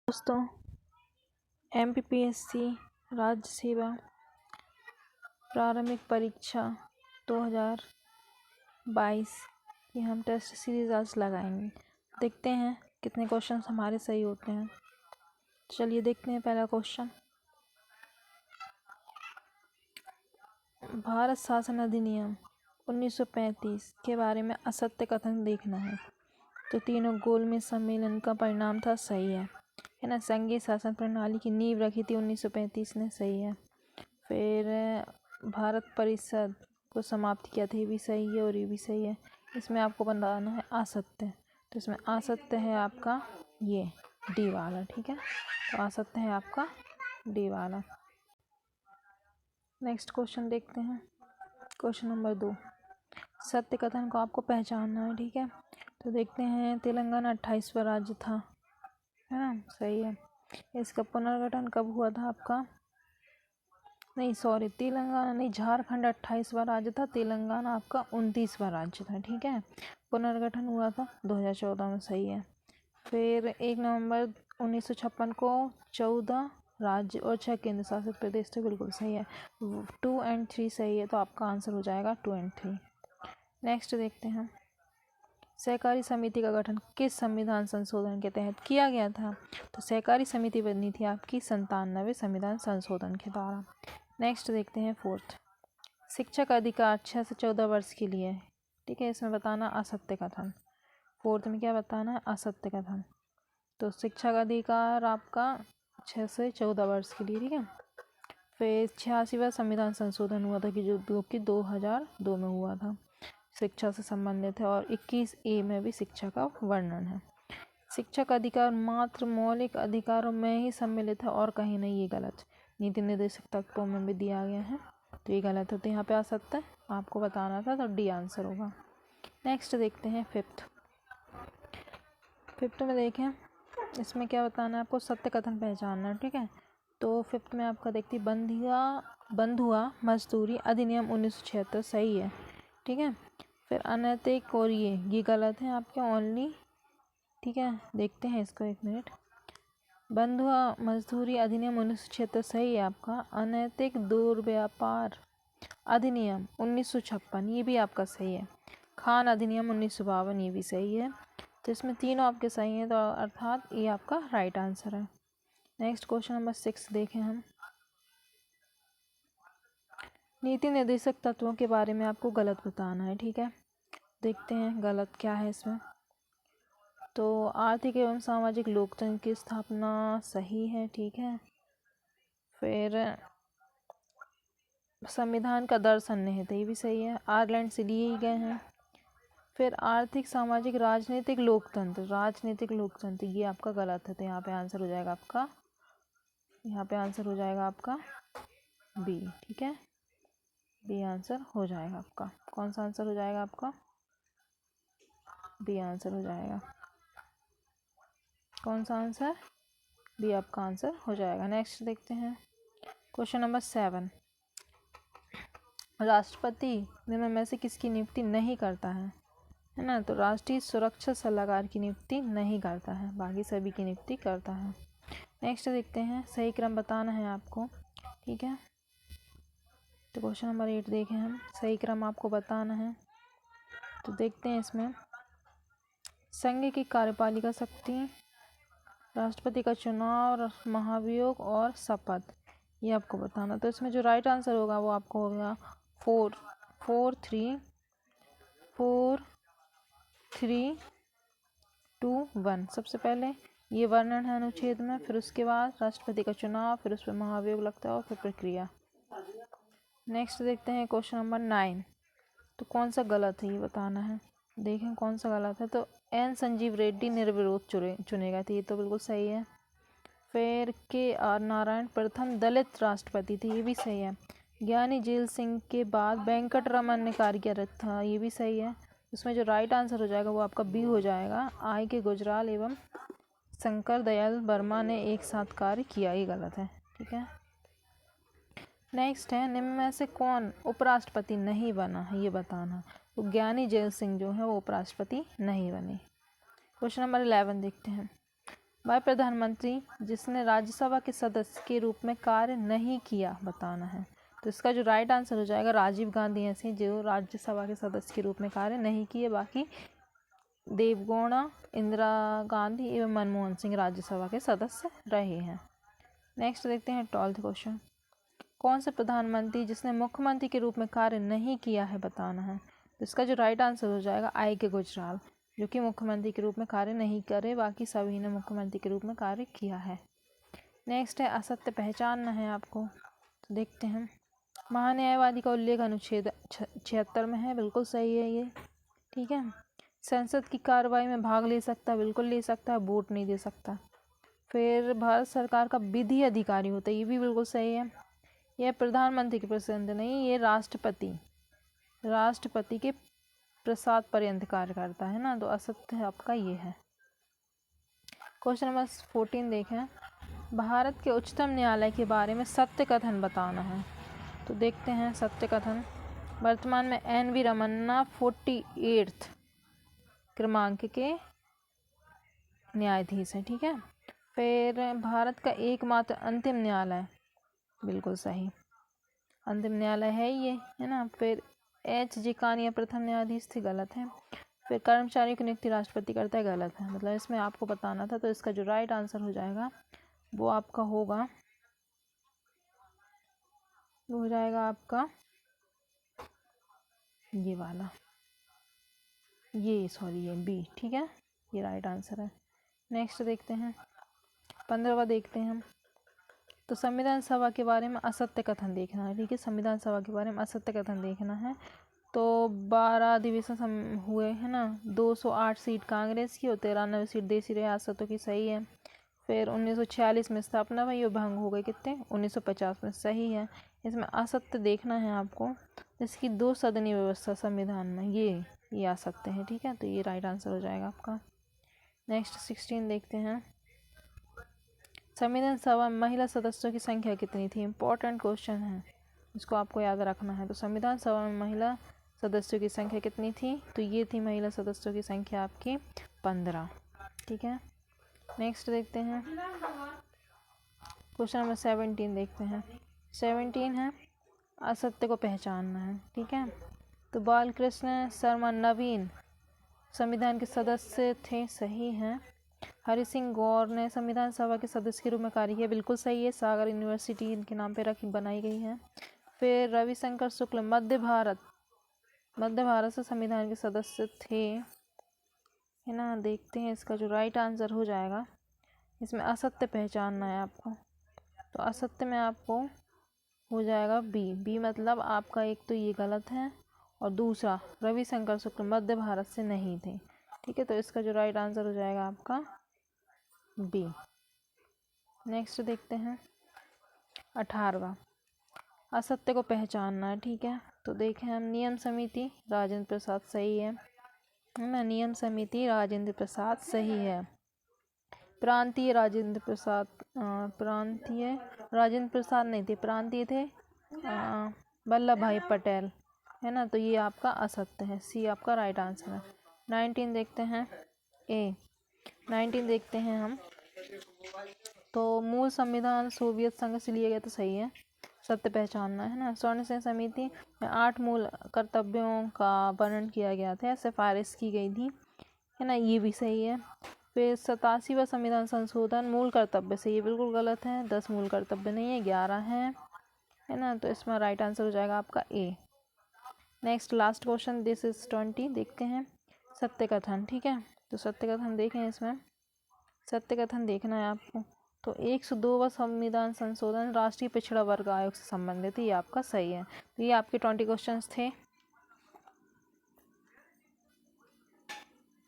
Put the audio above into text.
दोस्तों, MPPSC राज्य सेवा प्रारंभिक परीक्षा 2022 की हम टेस्ट सीरीज आज लगाएंगे। देखते हैं कितने क्वेश्चन हमारे सही होते हैं। चलिए देखते हैं पहला क्वेश्चन। भारत शासन अधिनियम 1935 के बारे में असत्य कथन देखना है। तो तीनों गोल में सम्मेलन का परिणाम था, सही है ना। संघीय शासन प्रणाली की नींव रखी थी 1935 ने, सही है। फिर भारत परिषद को समाप्त किया था, ये भी सही है और ये भी सही है। इसमें आपको बताना है असत्य, तो इसमें असत्य है आपका ये डी वाला, ठीक है। तो असत्य है आपका डी वाला। नेक्स्ट क्वेश्चन देखते हैं, क्वेश्चन नंबर 2। सत्य कथन को आपको पहचानना है, ठीक है। तो देखते हैं, तेलंगाना 28वां राज्य था, है ना, सही है। इसका पुनर्गठन कब हुआ था आपका, नहीं सॉरी, तेलंगाना नहीं, झारखंड 28वां राज्य था, तेलंगाना आपका 29वां राज्य था, ठीक है। पुनर्गठन हुआ था 2014 में, सही है। फिर 1 नवंबर 1956 को 14 राज्य और 6 केंद्र शासित प्रदेश थे, बिल्कुल सही है। 2 और 3 सही है, तो आपका आंसर हो जाएगा 2 और 3। नेक्स्ट देखते हैं, सहकारी समिति का गठन किस संविधान संशोधन के तहत किया गया था। तो सहकारी समिति बनी थी आपकी 97वें संविधान संशोधन के द्वारा। नेक्स्ट देखते हैं 4th, शिक्षा का अधिकार 6 से 14 वर्ष के लिए, ठीक है। इसमें बताना असत्य कथन। 4th में क्या बताना है, असत्य कथन। तो शिक्षा का अधिकार आपका 6 से 14 वर्ष के लिए, ठीक है। फिर 86वां संविधान संशोधन हुआ था कि 2002 में हुआ था, शिक्षा से संबंधित है। और 21A में भी शिक्षा का वर्णन है। शिक्षा का अधिकार मात्र मौलिक अधिकारों में ही सम्मिलित है और कहीं नहीं, ये गलत। नीति निर्देशक तत्वों में भी दिया गया है, तो ये गलत है। तो यहाँ पे असत्य आपको बताना था, तो डी आंसर होगा। नेक्स्ट देखते हैं 5th में देखें, इसमें क्या बताना है आपको, सत्य कथन पहचानना, ठीक है। तो 5th में आपका देखती बंधुआ मजदूरी अधिनियम 1976, सही है, ठीक है। फिर अनैतिक और ये गलत है आपके ओनली, ठीक है। देखते हैं इसको, 1 मिनट। बंधुआ मजदूरी अधिनियम 1976 सही है आपका। अनैतिक दुर्व्यापार अधिनियम 1956, ये भी आपका सही है। खान अधिनियम 1952, ये भी सही है। तो इसमें तीनों आपके सही हैं, तो अर्थात ये आपका राइट आंसर है। नेक्स्ट क्वेश्चन नंबर 6 देखें हम। नीति निर्देशक तत्वों के बारे में आपको गलत बताना है, ठीक है। देखते हैं गलत क्या है इसमें। तो आर्थिक एवं सामाजिक लोकतंत्र की स्थापना सही है, ठीक है। फिर संविधान का दर्शन निहित है, ये भी सही है, आयरलैंड से लिए गए हैं। फिर आर्थिक सामाजिक राजनीतिक लोकतंत्र ये आपका गलत है, तो यहाँ पे आंसर हो जाएगा आपका बी, ठीक है। बी आंसर हो जाएगा आपका। कौन सा आंसर हो जाएगा आपका, बी आंसर हो जाएगा। कौन सा आंसर, बी आपका आंसर हो जाएगा। नेक्स्ट देखते हैं, क्वेश्चन नंबर 7। राष्ट्रपति निम्न में से किसकी नियुक्ति नहीं करता है ना। तो राष्ट्रीय सुरक्षा सलाहकार की नियुक्ति नहीं करता है, बाकी सभी की नियुक्ति करता है। नेक्स्ट देखते हैं, सही क्रम बताना है आपको, ठीक है। तो क्वेश्चन नंबर 8 देखें हम, सही क्रम आपको बताना है। तो देखते हैं इसमें, संघ की कार्यपालिका शक्ति, राष्ट्रपति का चुनाव, महाभियोग और शपथ, ये आपको बताना। तो इसमें जो राइट आंसर होगा वो आपको होगा 4 3 4 3 2 1। सबसे पहले ये वर्णन है अनुच्छेद में, फिर उसके बाद राष्ट्रपति का चुनाव, फिर उस पर महाभियोग लगता है और फिर प्रक्रिया। नेक्स्ट देखते हैं क्वेश्चन नंबर 9। तो कौन सा गलत है ये बताना है, देखें कौन सा गलत है। तो एन संजीव रेड्डी निर्विरोध चुनेगा, तो ये तो बिल्कुल सही है। फिर KR नारायण प्रथम दलित राष्ट्रपति थे, ये भी सही है। ज्ञानी जेल सिंह के बाद वेंकट रमन ने कार्यरत था, ये भी सही है। उसमें जो राइट आंसर हो जाएगा वो आपका बी हो जाएगा, I.K. गुजराल एवं शंकर दयाल वर्मा ने एक साथ कार्य किया, ये गलत है, ठीक है। नेक्स्ट है, निम्न में से कौन उपराष्ट्रपति नहीं बना है, ये बताना। तो ज्ञानी जेल सिंह जो है वो उपराष्ट्रपति नहीं बने। क्वेश्चन नंबर 11 देखते हैं, वह प्रधानमंत्री जिसने राज्यसभा के सदस्य के रूप में कार्य नहीं किया बताना है। तो इसका जो राइट आंसर हो जाएगा राजीव गांधी ऐसे जो राज्यसभा के सदस्य के रूप में कार्य नहीं किए, बाकी देवगौड़ा, इंदिरा गांधी एवं मनमोहन सिंह राज्यसभा के सदस्य रहे हैं। नेक्स्ट देखते हैं 12th क्वेश्चन। कौन से प्रधानमंत्री जिसने मुख्यमंत्री के रूप में कार्य नहीं किया है बताना है। तो इसका जो राइट आंसर हो जाएगा I.K. गुजराल, जो कि मुख्यमंत्री के रूप में कार्य नहीं करे, बाकी सभी ने मुख्यमंत्री के रूप में कार्य किया है। नेक्स्ट है असत्य पहचानना है आपको, तो देखते हैं। महान्यायवादी का उल्लेख अनुच्छेद 76 में है, बिल्कुल सही है ये, ठीक है। संसद की कार्रवाई में भाग ले सकता है, बिल्कुल ले सकता है, वोट नहीं दे सकता। फिर भारत सरकार का विधि अधिकारी होता है, ये भी बिल्कुल सही है। यह प्रधानमंत्री के प्रसिद्ध नहीं, ये राष्ट्रपति के प्रसाद पर्यंत कार्य करता है ना, तो असत्य आपका ये है। क्वेश्चन नंबर 14 देखें। भारत के उच्चतम न्यायालय के बारे में सत्य कथन बताना है। तो देखते हैं सत्य कथन। वर्तमान में N.V. रमन्ना 48th क्रमांक के न्यायाधीश हैं, ठीक है। फिर भारत का एकमात्र अंतिम न्यायालय, बिल्कुल सही, अंतिम न्यायालय है ये, है ना। फिर H.J. कानिया प्रथम न्यायाधीश थे, गलत है। फिर कर्मचारियों की नियुक्ति राष्ट्रपति करता है, गलत है। मतलब इसमें आपको बताना था, तो इसका जो राइट आंसर हो जाएगा वो आपका होगा, वो हो जाएगा आपका ये वाला, ये बी, ठीक है, ये राइट आंसर है। नेक्स्ट देखते हैं 15वां देखते हैं हम। तो संविधान सभा के बारे में असत्य कथन देखना है, ठीक है। संविधान सभा के बारे में असत्य कथन देखना है। तो 12 अधिवेशन हुए हैं ना, 208 सीट कांग्रेस की और 93 सीट देशी रियासतों की, सही है। फिर 1946 में स्थापना हुई और भंग हो गए कितने, 1950 में, सही है। इसमें असत्य देखना है आपको, इसकी 2 सदनीय व्यवस्था संविधान में, ये आ सकते हैं, ठीक है। तो ये राइट आंसर हो जाएगा आपका। नेक्स्ट 16 देखते हैं। संविधान सभा में महिला सदस्यों की संख्या कितनी थी, इंपॉर्टेंट क्वेश्चन है, इसको आपको याद रखना है। तो संविधान सभा में महिला सदस्यों की संख्या कितनी थी, तो ये थी महिला सदस्यों की संख्या आपकी 15, ठीक है। नेक्स्ट देखते हैं क्वेश्चन नंबर 17 देखते हैं। 17 है असत्य को पहचानना है, ठीक है। तो बालकृष्ण शर्मा नवीन संविधान के सदस्य थे, सही है। हरि सिंह गौर ने संविधान सभा के सदस्य के रूप में कार्य किया, बिल्कुल सही है। सागर यूनिवर्सिटी इनके नाम पे बनाई गई है। फिर रविशंकर शुक्ल मध्य भारत से संविधान के सदस्य थे, है ना। देखते हैं इसका जो राइट आंसर हो जाएगा, इसमें असत्य पहचानना है आपको। तो असत्य में आपको हो जाएगा बी मतलब आपका एक तो ये गलत है और दूसरा रविशंकर शुक्ल मध्य भारत से नहीं थे, ठीक है। तो इसका जो राइट आंसर हो जाएगा आपका बी। नेक्स्ट देखते हैं 18वां, असत्य को पहचानना है, ठीक है। तो देखें हम, नियम समिति राजेंद्र प्रसाद, सही है ना। नियम समिति राजेंद्र प्रसाद सही है। प्रांतीय राजेंद्र प्रसाद नहीं थे, प्रांतीय थे वल्लभ भाई पटेल, है ना। तो ये आपका असत्य है, सी आपका राइट आंसर है। 19 देखते हैं 19 देखते हैं हम। तो मूल संविधान सोवियत संघ से लिया गया, तो सही है, सत्य पहचानना है ना। स्वर्ण सिंह समिति में 8 मूल कर्तव्यों का वर्णन किया गया था, सिफारिश की गई थी, है ना, ये भी सही है। फिर 87वां संविधान संशोधन मूल कर्तव्य से, ये बिल्कुल गलत है, 10 मूल कर्तव्य नहीं है, 11 है ना। तो इसमें राइट आंसर हो जाएगा आपका A. Next last question, this is 20 देखते हैं। सत्य कथन, ठीक है। तो सत्य कथन देखें, इसमें सत्य कथन देखना है आपको। तो 102वां संविधान संशोधन राष्ट्रीय पिछड़ा वर्ग आयोग से संबंधित है, ये आपका सही है। तो ये आपके 20 क्वेश्चंस थे।